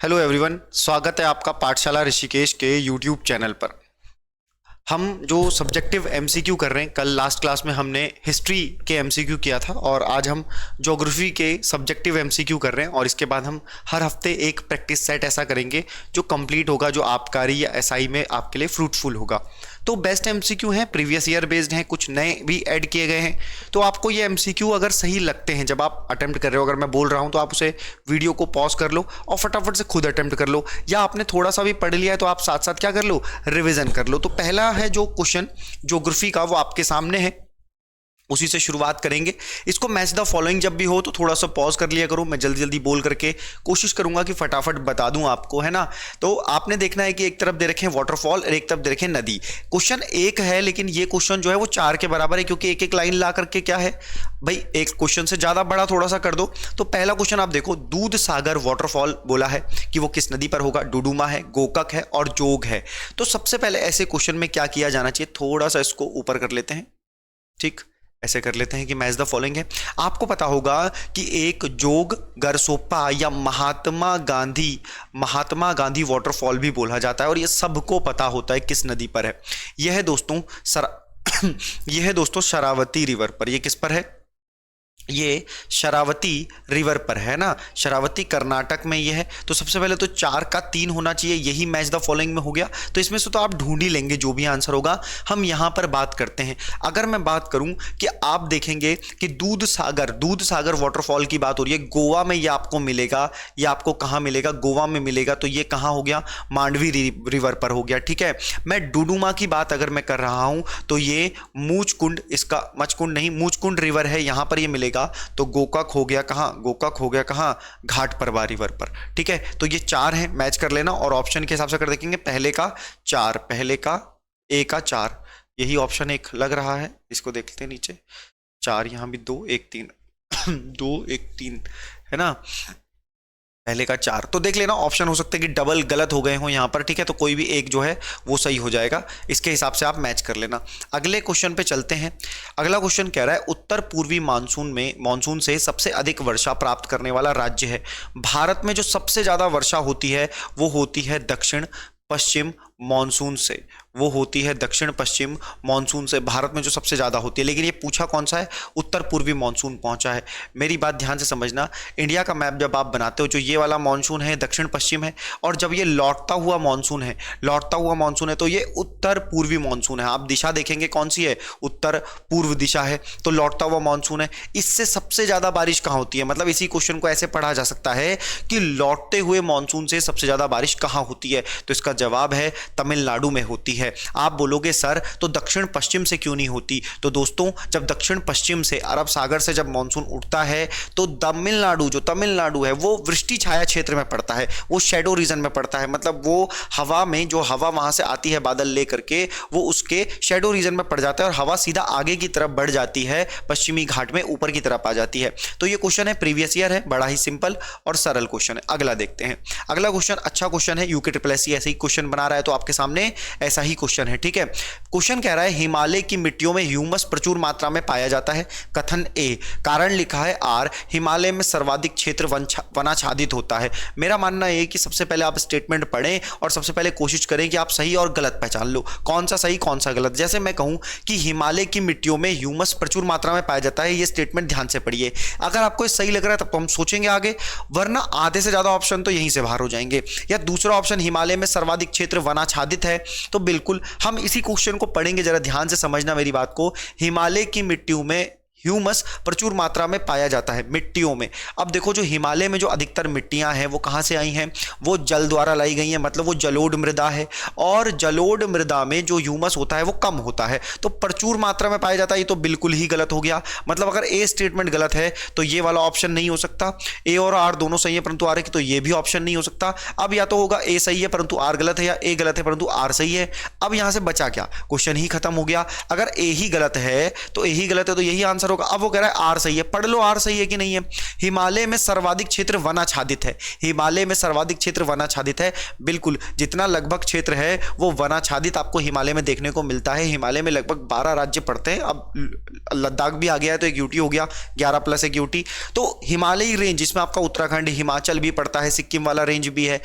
Hello everyone, स्वागत है आपका पाठशाला ऋषिकेश के यूट्यूब चैनल पर। हम जो सब्जेक्टिव एमसीक्यू कर रहे हैं, कल लास्ट क्लास में हमने हिस्ट्री के एमसीक्यू किया था और आज हम ज्योग्राफी के सब्जेक्टिव एमसीक्यू कर रहे हैं। और इसके बाद हम हर हफ्ते एक प्रैक्टिस सेट ऐसा करेंगे जो कंप्लीट होगा, जो आबकारी या एसआई में आपके लिए फ्रूटफुल होगा। तो बेस्ट एमसीक्यू हैं, प्रीवियस ईयर बेस्ड हैं, कुछ नए भी ऐड किए गए हैं। तो आपको ये एमसीक्यू अगर सही लगते हैं, जब आप अटेम्प्ट कर रहे हो, अगर मैं बोल रहा हूँ तो आप उसे वीडियो को पॉज कर लो और फटाफट से खुद अटेम्प्ट कर लो, या आपने थोड़ा सा भी पढ़ लिया है तो आप साथ साथ क्या कर लो, रिविजन कर लो। तो पहला है जो क्वेश्चन ज्योग्राफी का, वो आपके सामने है, उसी से शुरुआत करेंगे। इसको मैच द फॉलोइंग जब भी हो तो थोड़ा सा पॉज कर लिया करो, मैं जल्दी जल्दी बोल करके कोशिश करूंगा कि फटाफट बता दूं आपको, है ना। तो आपने देखना है कि एक तरफ दे रखे हैं वाटरफॉल और एक तरफ दे रखे हैं नदी। क्वेश्चन एक है, लेकिन ये क्वेश्चन जो है वो 4 के बराबर है, क्योंकि एक एक लाइन ला करके क्या है भाई, एक क्वेश्चन से ज्यादा बड़ा थोड़ा सा कर दो। तो पहला क्वेश्चन आप देखो, दूध सागर वाटरफॉल बोला है कि वो किस नदी पर होगा। डुडुमा है, गोकक है और जोग है। तो सबसे पहले ऐसे क्वेश्चन में क्या किया जाना चाहिए, थोड़ा सा इसको ऊपर कर लेते हैं, ठीक, ऐसे कर लेते हैं कि मैच द फॉलोइंग है। आपको पता होगा कि एक जोग गरसोप्पा या महात्मा गांधी वाटरफॉल भी बोला जाता है, और ये सबको पता होता है किस नदी पर है। यह है दोस्तों यह है दोस्तों शरावती रिवर पर। ये किस पर है, ये शरावती रिवर पर है ना, शरावती कर्नाटक में ये है। तो सबसे पहले तो 4 का 3 होना चाहिए, यही मैच द फॉलोइंग में हो गया। तो इसमें से तो आप ढूंढ ही लेंगे जो भी आंसर होगा। हम यहां पर बात करते हैं, अगर मैं बात करूं कि आप देखेंगे कि दूध सागर वाटरफॉल की बात हो रही है, गोवा में ये आपको मिलेगा। ये आपको कहां मिलेगा, गोवा में मिलेगा। तो ये कहां हो गया, मांडवी रिवर पर हो गया, ठीक है। मैं डुडुमा की बात अगर मैं कर रहा हूं तो ये मूचकुंड, इसका मचकुंड नहीं, मूचकुंड रिवर है, यहां पर ये मिलेगा। तो गोकाक हो गया कहां, गोकाक हो गया कहां, घाट परवा रिवर पर, ठीक है। तो ये 4 हैं, मैच कर लेना। और ऑप्शन के हिसाब से कर देखेंगे, पहले का 4, पहले का ए का 4, यही ऑप्शन 1 लग रहा है। इसको देखते हैं नीचे, 4 यहां भी 2 1 3 2 1 3 है ना, पहले का 4। तो देख लेना, ऑप्शन हो सकते हैं कि डबल गलत हो गए हो यहाँ पर, ठीक है। तो कोई भी एक जो है वो सही हो जाएगा, इसके हिसाब से आप मैच कर लेना। अगले क्वेश्चन पे चलते हैं। अगला क्वेश्चन कह रहा है, उत्तर पूर्वी मानसून से सबसे अधिक वर्षा प्राप्त करने वाला राज्य है। भारत में जो सबसे ज्यादा वर्षा होती है वो होती है दक्षिण पश्चिम मॉनसून से, वो होती है दक्षिण पश्चिम मॉनसून से, भारत में जो सबसे ज्यादा होती है। लेकिन ये पूछा कौन सा है, उत्तर पूर्वी मॉनसून पहुंचा है। मेरी बात ध्यान से समझना, इंडिया का मैप जब आप बनाते हो, जो ये वाला मॉनसून है दक्षिण पश्चिम है, और जब ये लौटता हुआ मॉनसून है तो ये उत्तर पूर्वी मॉनसून है। आप दिशा देखेंगे कौन सी है, उत्तर पूर्व दिशा है, तो लौटता हुआ मॉनसून है। इससे सबसे ज्यादा बारिश कहां होती है, मतलब इसी क्वेश्चन को ऐसे पढ़ा जा सकता है कि लौटते हुए मॉनसून से सबसे ज्यादा बारिश कहां होती है। तो इसका जवाब है तमिलनाडु में होती है। आप बोलोगे सर तो दक्षिण पश्चिम से क्यों नहीं होती, तो दोस्तों जब दक्षिण पश्चिम से, अरब सागर से जब मॉनसून उठता है तो तमिलनाडु है वो वृष्टि छाया क्षेत्र में पड़ता है, वो शेडो रीजन में पड़ता है। मतलब वो हवा में, जो हवा वहां से आती है बादल लेकर के, वो उसके शेडो रीजन में पड़ जाता है, और हवा सीधा आगे की तरफ बढ़ जाती है, पश्चिमी घाट में ऊपर की तरफ आ जाती है। तो ये क्वेश्चन है, प्रीवियस ईयर है, बड़ा ही सिंपल और सरल क्वेश्चन है। अगला देखते हैं। अगला क्वेश्चन अच्छा क्वेश्चन है, यूके ट्रिपल एस ऐसे ही क्वेश्चन बना रहा है, तो आपके सामने ऐसा ही क्वेश्चन है, ठीक है। क्वेश्चन कह रहा है, हिमालय की मिट्टियों में ह्यूमस प्रचुर मात्रा में पाया जाता है। कथन ए, कारण लिखा है आर, हिमालय में सर्वाधिक क्षेत्र वनाच्छादित होता है। मेरा मानना है कि सबसे पहले आप स्टेटमेंट पढ़ें और सबसे पहले कोशिश करें कि आप सही और गलत पहचान लो, कौन सा सही कौन सा गलत। जैसे मैं कहूं कि हिमालय की मिट्टियों में ह्यूमस प्रचुर मात्रा में पाया जाता है, ये स्टेटमेंट ध्यान से पढ़िए। अगर आपको सही लग रहा है तब तो हम सोचेंगे आगे, वरना आधे से ज्यादा ऑप्शन तो यहीं से बाहर हो जाएंगे। या दूसरा ऑप्शन, हिमालय में सर्वाधिक क्षेत्र वनाच्छादित है, तो बिल्कुल हम इसी क्वेश्चन को पढ़ेंगे, जरा ध्यान से समझना मेरी बात को। हिमालय की मिट्टियों में ह्यूमस प्रचुर मात्रा में पाया जाता है, मिट्टियों में। अब देखो, जो हिमालय में जो अधिकतर मिट्टियां हैं वो कहां से आई हैं, वो जल द्वारा लाई गई हैं, मतलब वो जलोढ़ मृदा है, और जलोढ़ मृदा में जो ह्यूमस होता है वो कम होता है, तो प्रचुर मात्रा में पाया जाता है। ये तो बिल्कुल ही गलत हो गया। मतलब अगर ए स्टेटमेंट गलत है तो ये वाला ऑप्शन नहीं हो सकता। ए और आर दोनों सही है परंतु आर है, तो ये भी ऑप्शन नहीं हो सकता। अब या तो होगा ए सही है परंतु आर गलत है, या ए गलत है परंतु आर सही है। अब यहां से बचा क्या, क्वेश्चन ही खत्म हो गया। अगर ए ही गलत है तो ए ही गलत है, तो यही आंसर होगा। अब वो कह रहा है आर सही है, पढ़ लो आर सही है कि नहीं है। हिमालय में सर्वाधिक क्षेत्र वनाच्छादित है, हिमालय में सर्वाधिक क्षेत्र वनाच्छादित है, बिल्कुल जितना लगभग क्षेत्र है वो वनाच्छादित आपको हिमालय में देखने को मिलता है। हिमालय में लगभग 12 राज्य पड़ते हैं, अब लद्दाख भी आ गया है तो एक यूटी हो गया, 11+1 यूटी। तो हिमालयी रेंज जिसमें आपका उत्तराखंड, हिमाचल भी पड़ता है, सिक्किम वाला रेंज भी है,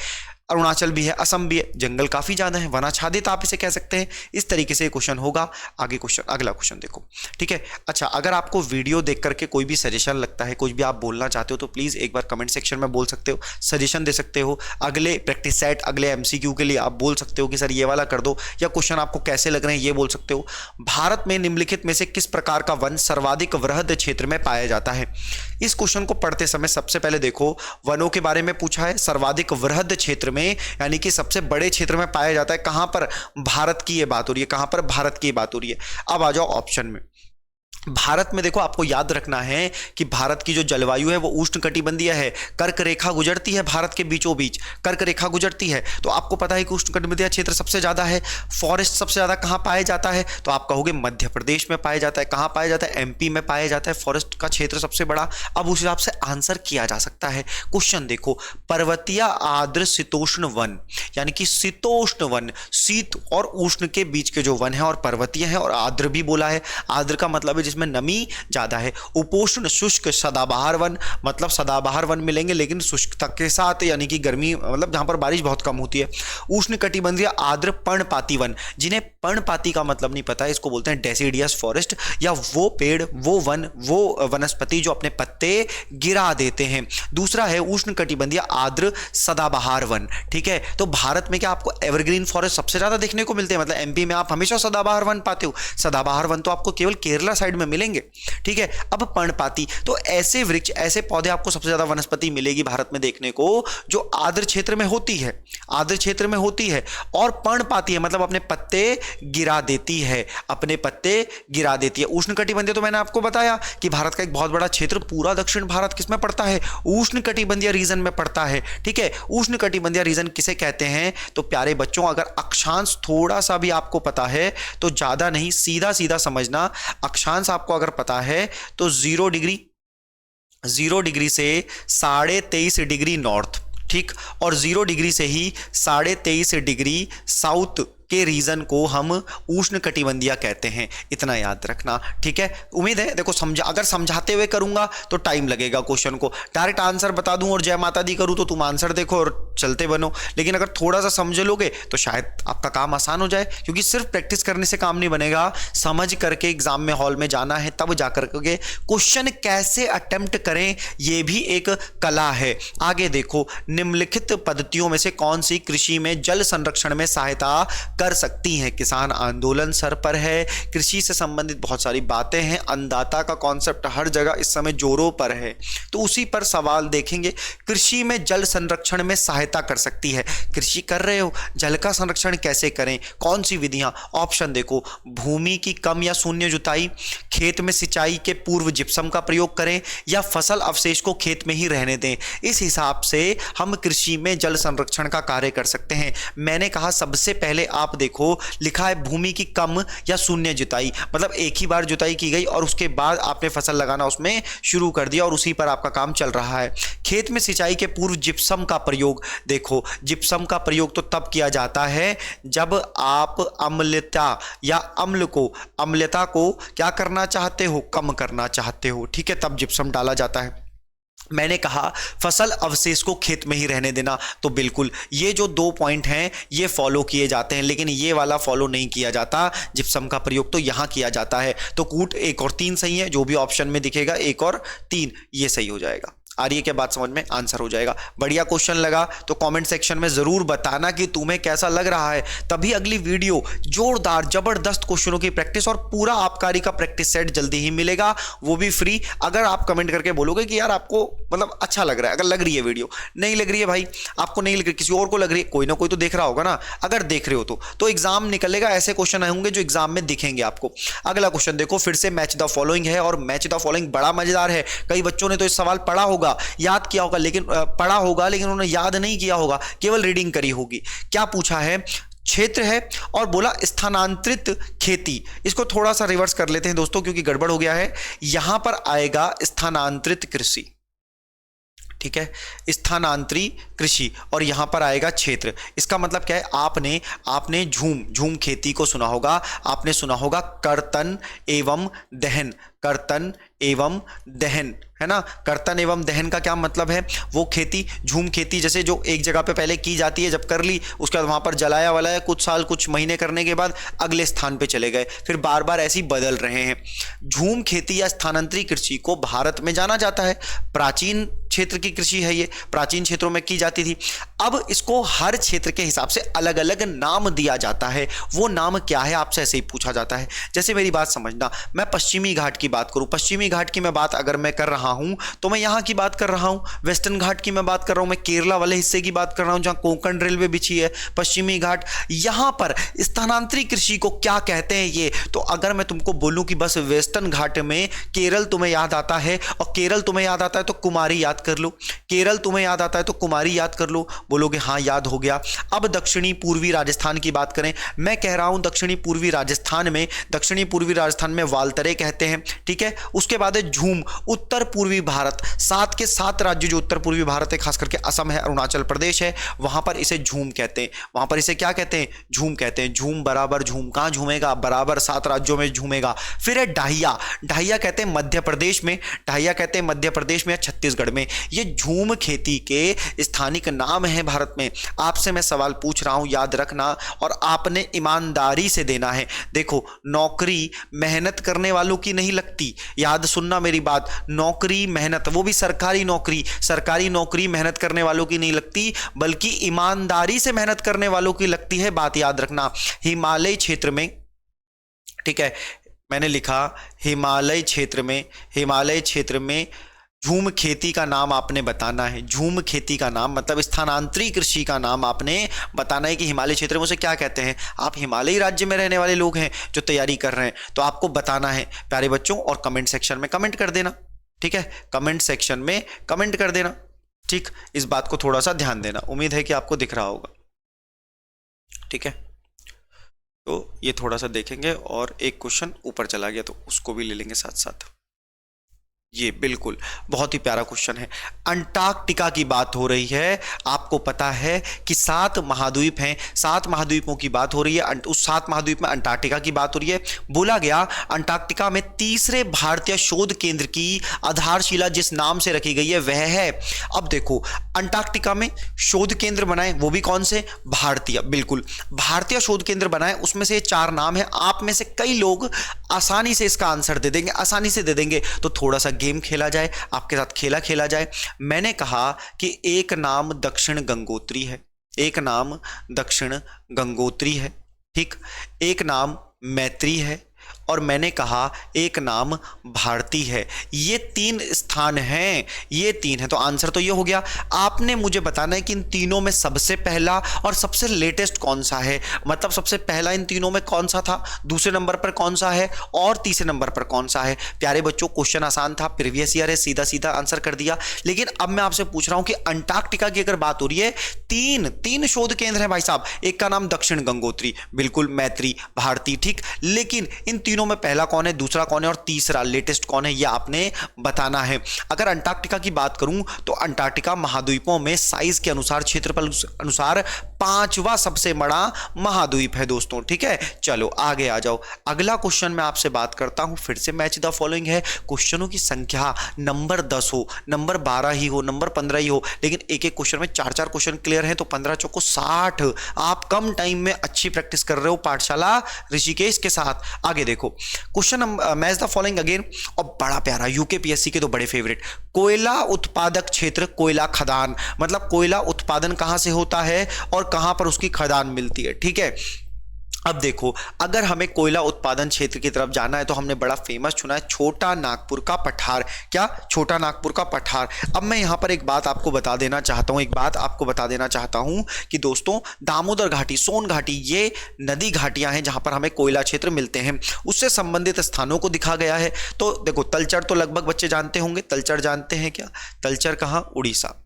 अरुणाचल भी है, असम भी है, जंगल काफी ज्यादा है, वनाच्छादित आप इसे कह सकते हैं। इस तरीके से क्वेश्चन होगा। आगे क्वेश्चन, अगला क्वेश्चन देखो, ठीक है। अच्छा, अगर आपको वीडियो देख करके कोई भी सजेशन लगता है, कुछ भी आप बोलना चाहते हो तो प्लीज एक बार कमेंट सेक्शन में बोल सकते हो, सजेशन दे सकते हो। अगले प्रैक्टिस सेट, अगले एमसीक्यू के लिए आप बोल सकते हो कि सर ये वाला कर दो, या क्वेश्चन आपको कैसे लग रहे हैं ये बोल सकते हो। भारत में निम्नलिखित में से किस प्रकार का वन सर्वाधिक वृहद क्षेत्र में पाया जाता है? इस क्वेश्चन को पढ़ते समय सबसे पहले देखो, वनों के बारे में पूछा है, सर्वाधिक वृहद क्षेत्र में यानी कि सबसे बड़े क्षेत्र में पाया जाता है। कहां पर? भारत की ये बात हो रही है, कहां पर? भारत की बात हो रही है। अब आ जाओ ऑप्शन में। भारत में देखो, आपको याद रखना है कि भारत की जो जलवायु है वो उष्णकटिबंधीय है, कर्क रेखा गुजरती है भारत के बीचों बीच, कर्क रेखा गुजरती है। तो आपको पता है कि उष्णकटिबंधीय क्षेत्र सबसे ज्यादा है। फॉरेस्ट सबसे ज्यादा कहां पाया जाता है? तो आप कहोगे मध्य प्रदेश में पाया जाता है। कहां पाया जाता है? एमपी में पाया जाता है, फॉरेस्ट का क्षेत्र सबसे बड़ा। अब उस हिसाब से आंसर किया जा सकता है। क्वेश्चन देखो, पर्वतीय आर्द्र शीतोष्ण वन, यानी कि शीतोष्ण वन, शीत और उष्ण के बीच के जो वन है, और पर्वतीय है, और आर्द्र भी बोला है। आर्द्र का मतलब है जिसमें नमी ज्यादा है। उपोष्ण शुष्क सदाबहार वन, मतलब सदाबहार वन मिलेंगे लेकिन शुष्कता के साथ, यानी कि गर्मी, मतलब जहां पर बारिश बहुत कम होती है। उष्ण कटिबंधीय आर्द्र पर्णपाती वन, जिन्हें पर्णपाती का मतलब नहीं पता है, इसको बोलते हैं डेसिडियस फॉरेस्ट, या वो पेड़, वो वन, वो वनस्पति जो अपने पत्ते गिरा देते हैं। दूसरा है उष्ण कटिबंधीय आर्द्र सदाबहार वन, ठीक है। तो भारत में क्या आपको एवरग्रीन फॉरेस्ट सबसे ज्यादा देखने को मिलते हैं? मतलब एमपी में आप हमेशा सदाबहार वन पाते हो। सदाबहार वन तो आपको केवल केरला साइड में मिलेंगे, ठीक है। अब पर्णपाती, तो ऐसे वृक्ष, ऐसे पौधे आपको सबसे ज्यादा वनस्पति मिलेगी भारत में देखने को जो आर्द्र क्षेत्र में होती है, आर्द्र क्षेत्र में होती है, और पर्णपाती है, मतलब अपने पत्ते गिरा देती है, अपने पत्ते गिरा देती है। उष्णकटिबंधीय तो मैंने आपको बताया कि भारत का एक बहुत बड़ा क्षेत्र, पूरा दक्षिण भारत किसमें पड़ता है? उष्णकटिबंधीय रीजन में पड़ता है, ठीक है। उष्णकटिबंधीय रीजन किसे कहते हैं? तो प्यारे बच्चों, अगर अक्षांश थोड़ा सा भी आपको पता है तो ज्यादा नहीं, सीधा सीधा समझना। अक्षांश आपको अगर पता है तो 0 डिग्री से 23.5 डिग्री नॉर्थ, ठीक, और 0 डिग्री से ही 23.5 डिग्री साउथ के रीजन को हम उष्ण कटिबंधीय कहते हैं। इतना याद रखना, ठीक है। उम्मीद है देखो समझा, अगर समझाते हुए करूंगा तो टाइम लगेगा क्वेश्चन को, डायरेक्ट आंसर बता दूं और जय माता दी करूं तो तुम आंसर देखो और चलते बनो। लेकिन अगर थोड़ा सा समझ लोगे तो शायद आपका काम आसान हो जाए, क्योंकि सिर्फ प्रैक्टिस करने से काम नहीं बनेगा, समझ करके एग्जाम में हॉल में जाना है, तब जाकर के क्वेश्चन कैसे अटेम्प्ट करें ये भी एक कला है। आगे देखो, निम्नलिखित पद्धतियों में से कौन सी कृषि में जल संरक्षण में सहायता कर सकती हैं? किसान आंदोलन सर पर है, कृषि से संबंधित बहुत सारी बातें हैं, अन्नदाता का कॉन्सेप्ट हर जगह इस समय जोरों पर है, तो उसी पर सवाल देखेंगे। कृषि में जल संरक्षण में सहायता कर सकती है, कृषि कर रहे हो, जल का संरक्षण कैसे करें, कौन सी विधियां? ऑप्शन देखो, भूमि की कम या शून्य जुताई, खेत में सिंचाई के पूर्व जिप्सम का प्रयोग करें, या फसल अवशेष को खेत में ही रहने दें। इस हिसाब से हम कृषि में जल संरक्षण का कार्य कर सकते हैं। मैंने कहा सबसे पहले आप देखो, लिखा है भूमि की कम या शून्य जुताई, मतलब एक ही बार जुताई की गई और उसके बाद आपने फसल लगाना उसमें शुरू कर दिया और उसी पर आपका काम चल रहा है। खेत में सिंचाई के पूर्व जिप्सम का प्रयोग, देखो जिप्सम का प्रयोग तो तब किया जाता है जब आप अम्लता या अम्लता को क्या करना चाहते हो? कम करना चाहते हो, ठीक है, तब जिप्सम डाला जाता है। मैंने कहा फसल अवशेष को खेत में ही रहने देना, तो बिल्कुल ये जो 2 पॉइंट हैं ये फॉलो किए जाते हैं, लेकिन ये वाला फॉलो नहीं किया जाता। जिप्सम का प्रयोग तो यहां किया जाता है। तो कूट 1 और 3 सही है, जो भी ऑप्शन में दिखेगा 1 और 3 ये सही हो जाएगा। आ रही है क्या बात समझ में? आंसर हो जाएगा। बढ़िया क्वेश्चन लगा तो कमेंट सेक्शन में जरूर बताना कि तुम्हें कैसा लग रहा है, तभी अगली वीडियो जोरदार जबरदस्त क्वेश्चनों की प्रैक्टिस और पूरा आबकारी का प्रैक्टिस सेट जल्दी ही मिलेगा, वो भी फ्री। अगर आप कमेंट करके बोलोगे कि यार आपको मतलब अच्छा लग रहा है, अगर लग रही है वीडियो, नहीं लग रही है भाई, आपको नहीं लग रही, किसी और को लग रही है, कोई ना कोई तो देख रहा होगा ना, अगर देख रहे हो तो एग्जाम निकलेगा, ऐसे क्वेश्चन होंगे जो एग्जाम में दिखेंगे आपको। अगला क्वेश्चन देखो, फिर से मैच द फॉलोइंग है, और मैच द फॉलोइंग बड़ा मजेदार है। कई बच्चों ने तो इस सवाल पढ़ा होगा, याद किया होगा, लेकिन पढ़ा होगा लेकिन उन्होंने याद नहीं किया होगा, केवल रीडिंग करी होगी। क्या पूछा है? क्षेत्र है, और बोला स्थानांतरित खेती। इसको थोड़ा सा रिवर्स कर लेते हैं दोस्तों, क्योंकि गड़बड़ हो गया है। यहां पर आएगा स्थानांतरित कृषि, ठीक है, स्थानांतरी कृषि, और यहां पर आएगा क्षेत्र। इसका मतलब क्या है, आपने झूम खेती को सुना होगा, आपने सुना होगा कर्तन एवं दहन, कर्तन एवं दहन, है ना। कर्तन एवं दहन का क्या मतलब है, वो खेती, झूम खेती, जैसे जो एक जगह पे पहले की जाती है, जब कर ली उसके बाद वहां पर जलाया वलाया, कुछ साल कुछ महीने करने के बाद अगले स्थान पे चले गए, फिर बार बार ऐसी बदल रहे हैं। झूम खेती या स्थानांतरी कृषि को भारत में जाना जाता है, प्राचीन क्षेत्र की कृषि है, ये प्राचीन क्षेत्रों में की जाती थी। अब इसको हर क्षेत्र के हिसाब से अलग अलग नाम दिया जाता है। वो नाम क्या है, आपसे ऐसे ही पूछा जाता है। जैसे मेरी बात समझना, मैं पश्चिमी घाट की बात करूं, पश्चिमी घाट की मैं बात अगर मैं कर रहा हूं तो मैं यहां की बात कर रहा हूं, वेस्टर्न घाट की मैं बात कर रहा हूं, मैं केरला वाले हिस्से की बात कर रहा हूं जहां कोंकण रेलवे बिछी है, पश्चिमी घाट। यहां पर स्थानांतरी कृषि को क्या कहते हैं ये, तो अगर मैं तुमको बोलूं कि बस वेस्टर्न घाट में केरल तुम्हें याद आता है, और केरल तुम्हें याद आता है तो कुमारी याद कर लो, केरल तुम्हें याद आता है तो कुमारी याद कर लो, बोलोगे हाँ याद हो गया। अब दक्षिणी पूर्वी राजस्थान की बात करें, मैं कह रहा हूं दक्षिणी पूर्वी राजस्थान में वालतरे कहते हैं, ठीक है। उसके बाद है झूम, उत्तर पूर्वी भारत, 7 के 7 राज्य जो उत्तर पूर्वी भारत है, खास करके असम है, अरुणाचल प्रदेश है, वहां पर इसे झूम कहते हैं, वहां पर इसे क्या कहते हैं, झूम कहते हैं। झूम बराबर झूम, कहां झूमेगा, बराबर 7 राज्यों में झूमेगा। फिर है ढाइया, ढाइया कहते हैं मध्य प्रदेश में, ढाइया कहते हैं मध्य प्रदेश में या छत्तीसगढ़ में। ये झूम खेती के स्थानिक नाम है भारत में। आपसे मैं सवाल पूछ रहा हूं, याद रखना, और आपने ईमानदारी से देना है। देखो, नौकरी मेहनत करने वालों की नहीं लगती, याद सुनना मेरी बात, नौकरी मेहनत, वो भी सरकारी नौकरी मेहनत करने वालों की नहीं लगती, बल्कि ईमानदारी से मेहनत करने वालों की लगती है, बात याद रखना। हिमालय क्षेत्र में, ठीक है, मैंने लिखा हिमालय क्षेत्र में झूम खेती का नाम आपने बताना है। झूम खेती का नाम मतलब स्थानांतरी कृषि का नाम आपने बताना है कि हिमालय क्षेत्र में उसे क्या कहते हैं। आप हिमालयी राज्य में रहने वाले लोग हैं जो तैयारी कर रहे हैं, तो आपको बताना है प्यारे बच्चों, और कमेंट सेक्शन में कमेंट कर देना, ठीक है, कमेंट सेक्शन में कमेंट कर देना, ठीक। इस बात को थोड़ा सा ध्यान देना, उम्मीद है कि आपको दिख रहा होगा, ठीक है। तो ये थोड़ा सा देखेंगे, और एक क्वेश्चन ऊपर चला गया तो उसको भी ले लेंगे साथ साथ। ये बिल्कुल बहुत ही प्यारा क्वेश्चन है। अंटार्कटिका की बात हो रही है, आपको पता है कि 7 महाद्वीप हैं, 7 महाद्वीपों की बात हो रही है, उस 7 महाद्वीप में अंटार्कटिका की बात हो रही है। बोला गया अंटार्कटिका में तीसरे भारतीय शोध केंद्र की आधारशिला जिस नाम से रखी गई है वह है। अब देखो, अंटार्कटिका में शोध केंद्र बनाए, वो भी कौन से, भारतीय, बिल्कुल भारतीय शोध केंद्र बनाए, उसमें से 4 नाम है। आप में से कई लोग आसानी से इसका आंसर दे देंगे, आसानी से दे देंगे, तो थोड़ा सा गेम खेला जाए, आपके साथ खेला जाए। मैंने कहा कि एक नाम दक्षिण गंगोत्री है, एक नाम दक्षिण गंगोत्री है, ठीक, एक नाम मैत्री है, और मैंने कहा एक नाम भारती है। ये 3 स्थान हैं, ये 3 है, तो आंसर तो ये हो गया। आपने मुझे बताना है कि इन तीनों में सबसे पहला और सबसे लेटेस्ट कौन सा है, मतलब सबसे पहला इन तीनों में कौन सा था, दूसरे नंबर पर कौन सा है, और तीसरे नंबर पर कौन सा है। प्यारे बच्चों, क्वेश्चन आसान था, प्रीवियस ईयर है, सीधा सीधा आंसर कर दिया। लेकिन अब मैं आपसे पूछ रहा हूं कि अंटार्कटिका की अगर बात हो रही है, 3 शोध केंद्र है भाई साहब, एक का नाम दक्षिण गंगोत्री, बिल्कुल, मैत्री, भारती, ठीक, लेकिन इन तीनों में पहला कौन है, दूसरा कौन है, और तीसरा लेटेस्ट कौन है, यह आपने बताना है। अगर अंटार्कटिका की बात करूं तो अंटार्कटिका महाद्वीपों में साइज के अनुसार, क्षेत्रफल अनुसार 5वां सबसे बड़ा महाद्वीप है दोस्तों, ठीक है। चलो आगे आ जाओ, अगला क्वेश्चन मैं आपसे बात करता हूं, फिर से मैच द फॉलोइंग है। क्वेश्चनों की संख्या नंबर 10 हो, नंबर 12 ही हो, नंबर 15 ही हो, लेकिन एक एक क्वेश्चन में 4-4 क्वेश्चन क्लियर है, तो 15 चौको 60। आप कम टाइम में अच्छी प्रैक्टिस कर रहे हो पाठशाला ऋषिकेश के साथ। आगे देखो, question match the following again, और बड़ा प्यारा, यूकेपीएससी के तो बड़े फेवरेट। कोयला उत्पादक क्षेत्र, कोयला खदान, मतलब कोयला उत्पादन कहां से होता है और कहां पर उसकी खदान मिलती है, ठीक है। अब देखो, अगर हमें कोयला उत्पादन क्षेत्र की तरफ जाना है तो हमने बड़ा फेमस चुना है छोटा नागपुर का पठार। क्या, छोटा नागपुर का पठार। अब मैं यहां पर एक बात आपको बता देना चाहता हूं कि दोस्तों, दामोदर घाटी, सोन घाटी, ये नदी घाटियां हैं जहां पर हमें कोयला क्षेत्र मिलते हैं, उससे संबंधित स्थानों को दिखा गया है। तो देखो, तलचर तो लगभग बच्चे जानते होंगे, तलचर जानते हैं क्या, तलचर कहां, उड़ीसा,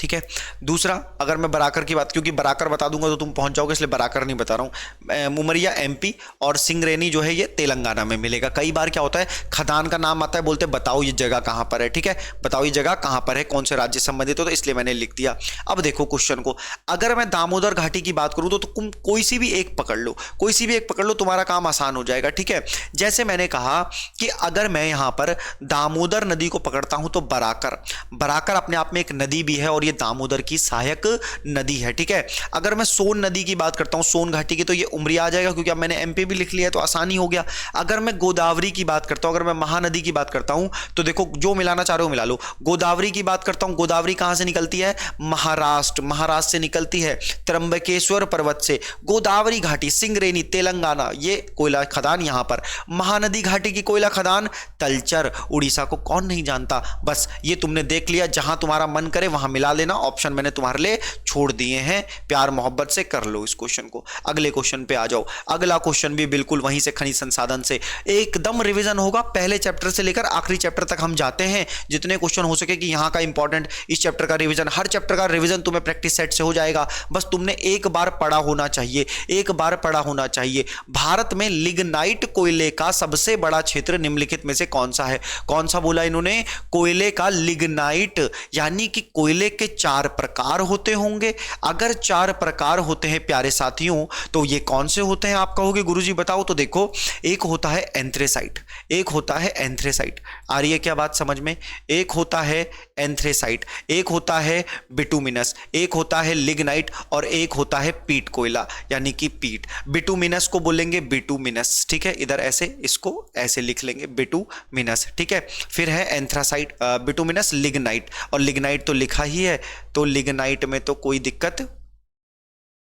ठीक है। दूसरा, अगर मैं बराकर की बात, क्योंकि बराकर बता दूंगा तो तुम पहुंच जाओगे, इसलिए बराकर नहीं बता रहा हूं। उमरिया एमपी और सिंगरेनी जो है ये तेलंगाना में मिलेगा। कई बार क्या होता है, खदान का नाम आता है, बोलते बताओ ये जगह कहां पर है, ठीक है, बताओ ये जगह कहां पर है, कौन से राज्य संबंधित हो, तो इसलिए मैंने लिख दिया। अब देखो क्वेश्चन को, अगर मैं दामोदर घाटी की बात करूं तो तुम कोई सी भी एक पकड़ लो, कोई सी भी एक पकड़ लो, तुम्हारा काम आसान हो जाएगा, ठीक है। जैसे मैंने कहा कि अगर मैं यहां पर दामोदर नदी को पकड़ता हूं तो बराकर, बराकर अपने आप में एक नदी भी है और ये दामोदर की सहायक नदी है, ठीक है। अगर मैं सोन नदी की बात करता हूं, सोन घाटी की, तो ये उमरिया आ जाएगा, क्योंकि अब मैंने एमपी भी लिख लिया है तो आसानी हो गया। अगर मैं गोदावरी की बात करता हूं, अगर मैं महानदी की बात करता हूं, तो देखो जो मिलाना चाह रहे हो मिला लो। गोदावरी की बात करता हूं, गोदावरी कहां से निकलती है, महाराष्ट्र, महाराष्ट्र से निकलती है, त्र्यंबकेश्वर पर्वत से। गोदावरी घाटी, सिंगरेनी तेलंगाना, ये कोयला खदान यहां पर। महानदी घाटी की कोयला खदान तलचर, उड़ीसा को कौन नहीं जानता। बस ये तुमने देख लिया, जहां तुम्हारा मन करे वहां मिला लेना, ऑप्शन मैंने तुम्हारे लिए छोड़ दिए हैं, प्यार मोहब्बत से कर लो इस क्वेश्चन को। अगले क्वेश्चन पे आ जाओ। अगला क्वेश्चन भी बिल्कुल वहीं से, खनिज संसाधन से, एकदम रिवीजन होगा, पहले चैप्टर से लेकर आखिरी चैप्टर तक हम जाते हैं, जितने क्वेश्चन हो सके कि यहां का इंपॉर्टेंट, इस चैप्टर का रिवीजन, हर चैप्टर का रिवीजन तुम्हें प्रैक्टिस सेट से हो जाएगा। बस तुमने एक बार पढ़ा होना चाहिए, एक बार पढ़ा होना चाहिए। भारत में लिग्नाइट कोयले का सबसे बड़ा क्षेत्र निम्नलिखित में से कौन सा है। कौन सा बोला इन्होंने, कोयले का लिग्नाइट, यानी कि कोयले के 4 प्रकार होते होंगे। अगर 4 प्रकार होते हैं प्यारे साथियों, तो ये कौन से होते हैं आप कहोगे गुरुजी बताओ, तो देखो, एक होता है एंथ्रेसाइट, एक होता है एंथ्रेसाइट, आ रही है क्या बात समझ में, एक होता है एंथ्रेसाइट, एक होता है बिटुमिनस, एक होता है लिग्नाइट और एक होता है पीट कोयला, यानी कि पीट। बिटुमिनस को बोलेंगे बिटुमिनस, ठीक है, इधर ऐसे इसको ऐसे लिख लेंगे बिटुमिनस, ठीक है। फिर है एंथ्रासाइट, बिटुमिनस, लिग्नाइट, और लिग्नाइट तो लिखा ही है, तो लिग्नाइट में तो कोई दिक्कत,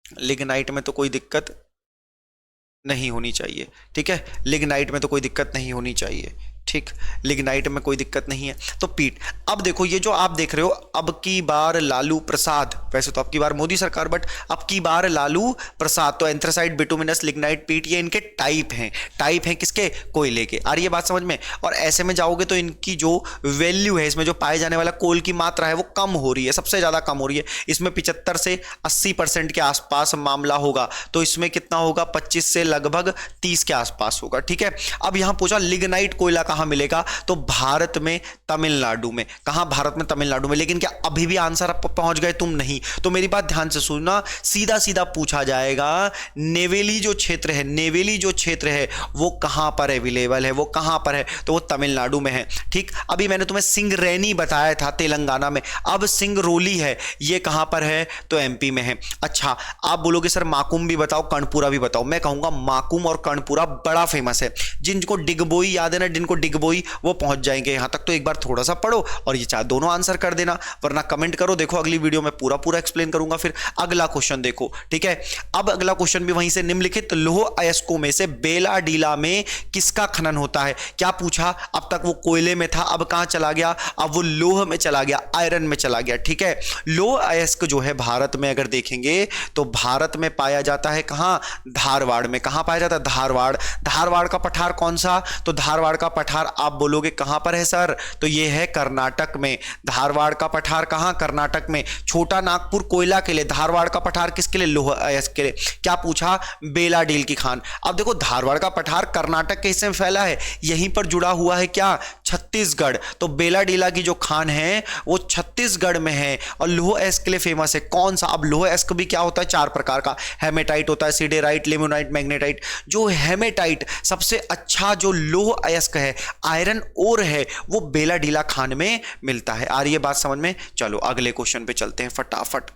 लिग्नाइट में तो कोई दिक्कत नहीं होनी चाहिए, ठीक है, लिग्नाइट में तो कोई दिक्कत नहीं होनी चाहिए, ठीक, लिग्नाइट में कोई दिक्कत नहीं है। तो पीट, अब देखो ये जो आप देख रहे हो, अब की बार लालू प्रसाद, वैसे तो अब की बार मोदी सरकार, बट अब की बार लालू प्रसाद, तो एंथ्रासाइट, बिटुमिनस, लिग्नाइट, पीट, ये इनके टाइप हैं, टाइप हैं किसके, कोयले के। आ रही है बात समझ में। और ऐसे में जाओगे तो इनकी जो वैल्यू है, इसमें जो पाए जाने वाला कोल की मात्रा है वो कम हो रही है, सबसे ज्यादा कम हो रही है। इसमें 75 से 80% के आसपास मामला होगा, तो इसमें कितना होगा, 25 से लगभग 30 के आसपास होगा, ठीक है। अब यहां पूछा लिग्नाइट कोयला कहां मिलेगा, तो भारत में, तमिलनाडु में। कहां, भारत में, तमिलनाडु में। लेकिन क्या अभी भी आंसर आप पहुंच गए तुम, नहीं, तो मेरी बात ध्यान से सुनना, सीधा सीधा पूछा जाएगा, नेवेली जो क्षेत्र है, नेवेली जो क्षेत्र है वो कहां पर अवेलेबल है, वो कहां पर है, तो वो तमिलनाडु में है, ठीक। अभी मैंने तुम्हें सिंगरैनी बताया था तेलंगाना में, अब सिंगरौली है, ये कहां पर है, तो एमपी में है। अच्छा, आप बोलोगे सर माकुम भी बताओ, कर्णपुरा भी बताओ, मैं कहूंगा माकुम और कर्णपुरा बड़ा फेमस है। जिनको डिगबोई याद है ना, जिनको डिगबोई, वो पहुंच जाएंगे यहां तक, तो एक बार थोड़ा सा पढ़ो और ये चार दोनों आंसर कर देना, वरना कमेंट करो, देखो अगली वीडियो में पूरा पूरा एक्सप्लेन करूंगा। फिर अगला क्वेश्चन देखो, ठीक है। अब अगला क्वेश्चन भी वहीं से, निम्नलिखित लौह अयस्कों में से बेलाडीला में किसका खनन होता है। क्या पूछा, अब तक वो कोयले में था, अब कहां चला गया, अब वो लौह में चला गया, आयरन में चला गया, ठीक है। लौह अयस्क जो है भारत में अगर देखेंगे तो भारत में पाया जाता है कहां, धारवाड़ में। कहां पाया जाता है, धारवाड़। धारवाड़ का पठार कौन सा, तो धारवाड़ का पठार आप बोलोगे कहां पर है सर, तो यह है कर्नाटक में। धारवाड़ का पठार कहां, कर्नाटक में। छोटा नागपुर कोयला के लिए, धारवाड़ का पठार किसके लिए, लौह अयस्क के लिए। क्या पूछा, बेलाडील की खान। अब देखो धारवाड़ का पठार कर्नाटक के हिस्से में फैला है, यहीं पर जुड़ा हुआ है क्या, छत्तीसगढ़, तो बेलाडीला की जो खान है वो छत्तीसगढ़ में है और लौह अयस्क के लिए फेमस है। कौन सा, अब लौह अयस्क भी क्या होता है, 4 प्रकार का, हेमेटाइट होता है, सिडेराइट, लिमोनाइट, मैग्नेटाइट। जो हेमेटाइट सबसे अच्छा जो लौह अयस्क है, आयरन ओर है, वो बेलाडीला खान में मिलता है। आ रही है बात समझ में। चलो अगले क्वेश्चन पे चलते हैं फटाफट।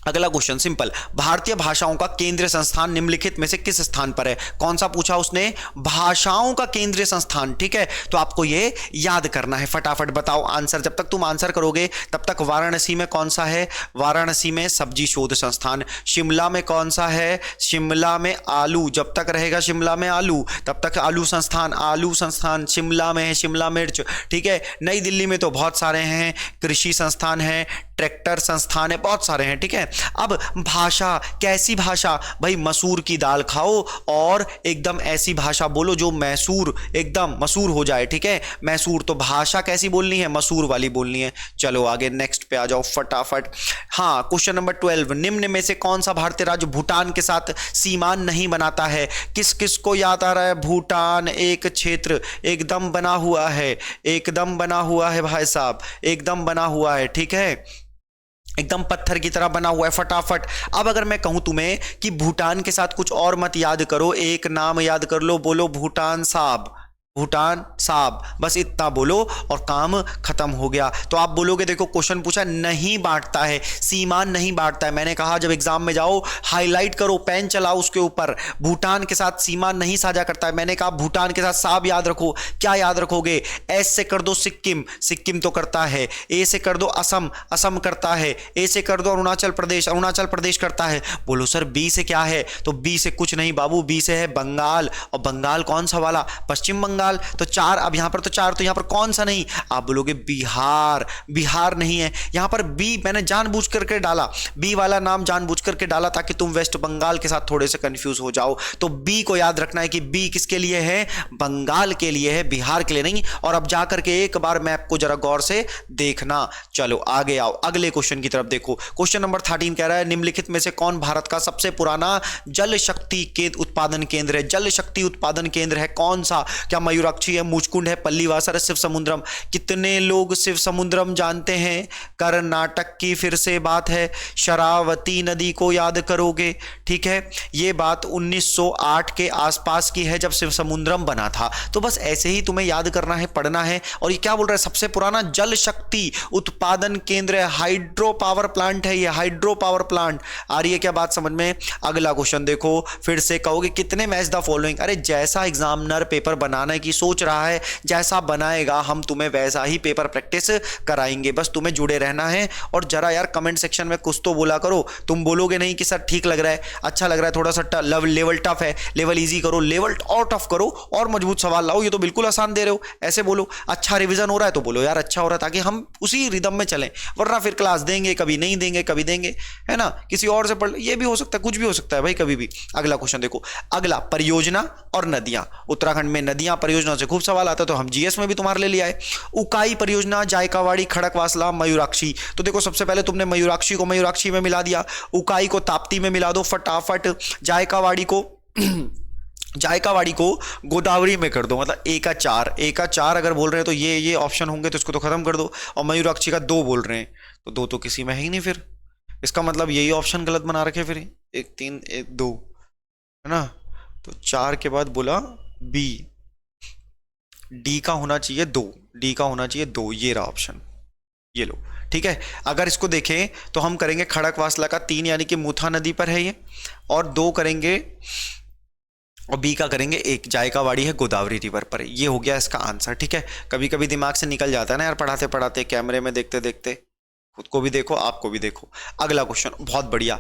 अगला क्वेश्चन सिंपल, भारतीय भाषाओं का केंद्रीय संस्थान निम्नलिखित में से किस स्थान पर है। कौन सा पूछा उसने, भाषाओं का केंद्रीय संस्थान, ठीक है। तो आपको ये याद करना है, फटाफट बताओ आंसर। जब तक तुम आंसर करोगे तब तक वाराणसी में कौन सा है, वाराणसी में सब्जी शोध संस्थान। शिमला में कौन सा है, शिमला में आलू, जब तक रहेगा शिमला में आलू तब तक आलू संस्थान, आलू संस्थान शिमला में है, शिमला मिर्च, ठीक है। नई दिल्ली में तो बहुत सारे हैं, कृषि संस्थान है, ट्रैक्टर संस्थान है, बहुत सारे हैं, ठीक है। अब भाषा, कैसी भाषा भाई, मसूर की दाल खाओ और एकदम ऐसी भाषा बोलो जो मैसूर, एकदम मसूर हो जाए, ठीक है, मैसूर। तो भाषा कैसी बोलनी है, मसूर वाली बोलनी है। चलो आगे नेक्स्ट पे आ जाओ फटाफट। हाँ, क्वेश्चन नंबर 12, निम्न में से कौन सा भारतीय राज्य भूटान के साथ सीमा नहीं बनाता है? किस किस को याद आ रहा है? भूटान एक क्षेत्र एकदम बना हुआ है, एकदम बना हुआ है भाई साहब, एकदम बना हुआ है, ठीक है, एकदम पत्थर की तरह बना हुआ है। फटाफट अब अगर मैं कहूं तुम्हें कि भूटान के साथ कुछ और मत याद करो, एक नाम याद कर लो, बोलो भूटान साहब, भूटान साहब, बस इतना बोलो और काम खत्म हो गया। तो आप बोलोगे देखो क्वेश्चन पूछा नहीं बांटता है, सीमा नहीं बांटता है। मैंने कहा जब एग्जाम में जाओ हाईलाइट करो, पेन चलाओ उसके ऊपर, भूटान के साथ सीमा नहीं साझा करता है। मैंने कहा भूटान के साथ साहब याद रखो, क्या याद रखोगे? एस से कर दो सिक्किम, सिक्किम तो करता है। ए से कर दो असम, असम करता है। ए से कर दो अरुणाचल प्रदेश, अरुणाचल प्रदेश करता है। बोलो सर बी से क्या है? तो बी से कुछ नहीं बाबू, बी से है बंगाल, और बंगाल कौन सा वाला? पश्चिम बंगाल। तो चार, अब यहां पर तो चार, तो यहां पर कौन सा नहीं? आप बोलोगे बिहार, बिहार नहीं है। यहां पर बी मैंने जानबूझ करके डाला, बी वाला नाम जानबूझ करके डाला ताकि तुम वेस्ट बंगाल के साथ थोड़े से कंफ्यूज हो जाओ। तो बी को याद रखना है कि बी किसके लिए है? बंगाल के लिए है, बिहार के लिए नहीं। और अब जाकर के एक बार मैप को जरा गौर से देखना। चलो आगे आओ, अगले क्वेश्चन की तरफ देखो। क्वेश्चन नंबर 13 कह रहा है निम्नलिखित में से कौन भारत का सबसे पुराना जल शक्ति के उत्पादन केंद्र है? जल शक्ति उत्पादन केंद्र है कौन सा? क्या मयूराक्षी है, मुचकुंड है, पल्लीवासर है, शिव समुद्रम? कितने लोग शिव समुद्रम जानते हैं? कर्नाटक की फिर से बात है, शरावती नदी को याद करोगे, ठीक है। ये बात 1908 के आसपास की है जब शिव समुद्रम बना था। तो बस ऐसे ही तुम्हें याद करना है, पढ़ना है। और ये क्या बोल रहा है? सबसे पुराना जल शक्ति उत्पादन केंद्र है, हाइड्रो पावर प्लांट है ये, हाइड्रो पावर प्लांट। आ रही है क्या बात समझ में? अगला क्वेश्चन देखो, फिर से कहोगे कितने मैच द फॉलोइंग। अरे जैसा एग्जामिनर पेपर बनाने की सोच रहा है, जैसा बनाएगा हम तुम्हें वैसा ही पेपर प्रैक्टिस कराएंगे। बस तुम्हें जुड़े रहना है। और जरा यार कमेंट सेक्शन में कुछ तो बोला करो। तुम बोलोगे नहीं कि सर ठीक लग रहा है, अच्छा लग रहा है, थोड़ा सा लेवल टफ है, लेवल इजी करो, लेवल और टफ करो, और मजबूत सवाल लाओ, ये तो बिल्कुल आसान दे रहे हो। ऐसे बोलो अच्छा रिवीजन हो रहा है तो बोलो यार अच्छा हो रहा है, ताकि हम उसी रिदम में चलें। वरना फिर क्लास देंगे, कभी नहीं देंगे, कभी देंगे, है ना, किसी और से पढ़, ये भी हो सकता है, कुछ भी हो सकता है भाई कभी भी। अगला क्वेश्चन देखो, अगला परियोजना और नदियां। उत्तराखंड में नदियां परियोजना से खूब सवाल आता है, तो हम जीएस में भी तुम्हारे लिए लिया है। उकाई परियोजना, जायकावाड़ी, खड़कवासला, मयूराक्षी। तो देखो सबसे पहले तुमने मयूराक्षी को मयूराक्षी में मिला दिया, उकाई को ताप्ती में मिला दो फटाफट, जायकावाड़ी को जायकावाड़ी को गोदावरी में कर दो। मतलब ए का चार अगर बोल रहे हैं तो ये ऑप्शन होंगे, तो इसको तो खत्म कर दो। और मयूराक्षी का 2 बोल रहे हैं, तो 2 तो किसी में है ही नहीं, फिर इसका मतलब यही ऑप्शन गलत बना रखे। फिर 1 3 1 2 है ना, तो 4 के बाद बोला बी, डी का होना चाहिए 2, डी का होना चाहिए 2, ये रहा ऑप्शन, ये लो, ठीक है। अगर इसको देखें तो हम करेंगे खड़कवासला का 3 यानी कि मुथा नदी पर है ये, और 2 करेंगे, और बी का करेंगे 1, जायकावाड़ी है गोदावरी रिवर पर। ये हो गया इसका आंसर, ठीक है। कभी कभी दिमाग से निकल जाता है ना यार, पढ़ाते पढ़ाते, कैमरे में देखते देखते, खुद को भी देखो आपको भी देखो। अगला क्वेश्चन बहुत बढ़िया,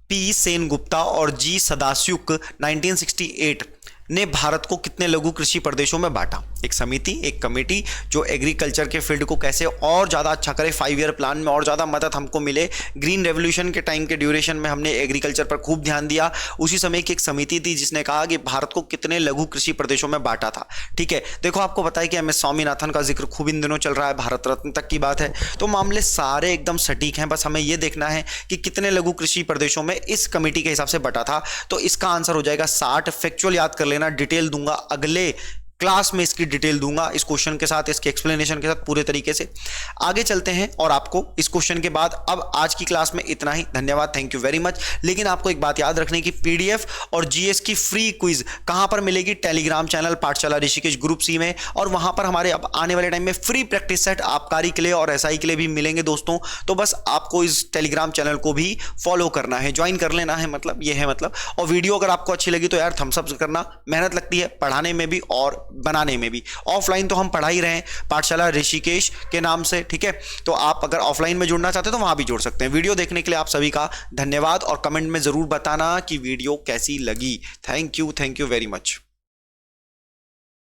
पी सेनगुप्ता और जी सदास्युक 1968 ने भारत को कितने लघु कृषि प्रदेशों में बांटा? एक समिति, एक कमेटी जो एग्रीकल्चर के फील्ड को कैसे और ज़्यादा अच्छा करे, 5 ईयर प्लान में और ज़्यादा मदद हमको मिले। ग्रीन रेवोल्यूशन के टाइम के ड्यूरेशन में हमने एग्रीकल्चर पर खूब ध्यान दिया। उसी समय की एक समिति थी जिसने कहा कि भारत को कितने लघु कृषि प्रदेशों में बांटा था, ठीक है। देखो आपको बताया कि MS स्वामीनाथन का जिक्र खूब इन दिनों चल रहा है, भारत रत्न तक की बात है। तो मामले सारे एकदम सटीक हैं, बस हमें यह देखना है कि कितने लघु कृषि प्रदेशों में इस कमेटी के हिसाब से बटा था। तो इसका आंसर हो जाएगा 60। फैक्चुअल याद कर लेना, डिटेल दूंगा अगले क्लास में, इसकी डिटेल दूंगा इस क्वेश्चन के साथ, इसके एक्सप्लेनेशन के साथ पूरे तरीके से। आगे चलते हैं और आपको इस क्वेश्चन के बाद अब आज की क्लास में इतना ही। धन्यवाद, थैंक यू वेरी मच। लेकिन आपको एक बात याद रखने की, पीडीएफ और जीएस की फ्री क्विज कहां पर मिलेगी? टेलीग्राम चैनल पाठशाला ऋषिकेश ग्रुप सी में, और वहां पर हमारे अब आने वाले टाइम में फ्री प्रैक्टिस सेट आबकारी के लिए और एसआई के लिए भी मिलेंगे दोस्तों। तो बस आपको इस टेलीग्राम चैनल को भी फॉलो करना है, ज्वाइन कर लेना है, मतलब ये है मतलब। और वीडियो अगर आपको अच्छी लगी तो यार थम्स अप करना, मेहनत लगती है पढ़ाने में भी और बनाने में भी। ऑफलाइन तो हम पढ़ा ही रहे हैं पाठशाला ऋषिकेश के नाम से, ठीक है। तो आप अगर ऑफलाइन में जुड़ना चाहते हैं तो वहां भी जुड़ सकते हैं। वीडियो देखने के लिए आप सभी का धन्यवाद, और कमेंट में जरूर बताना कि वीडियो कैसी लगी। Thank you very much.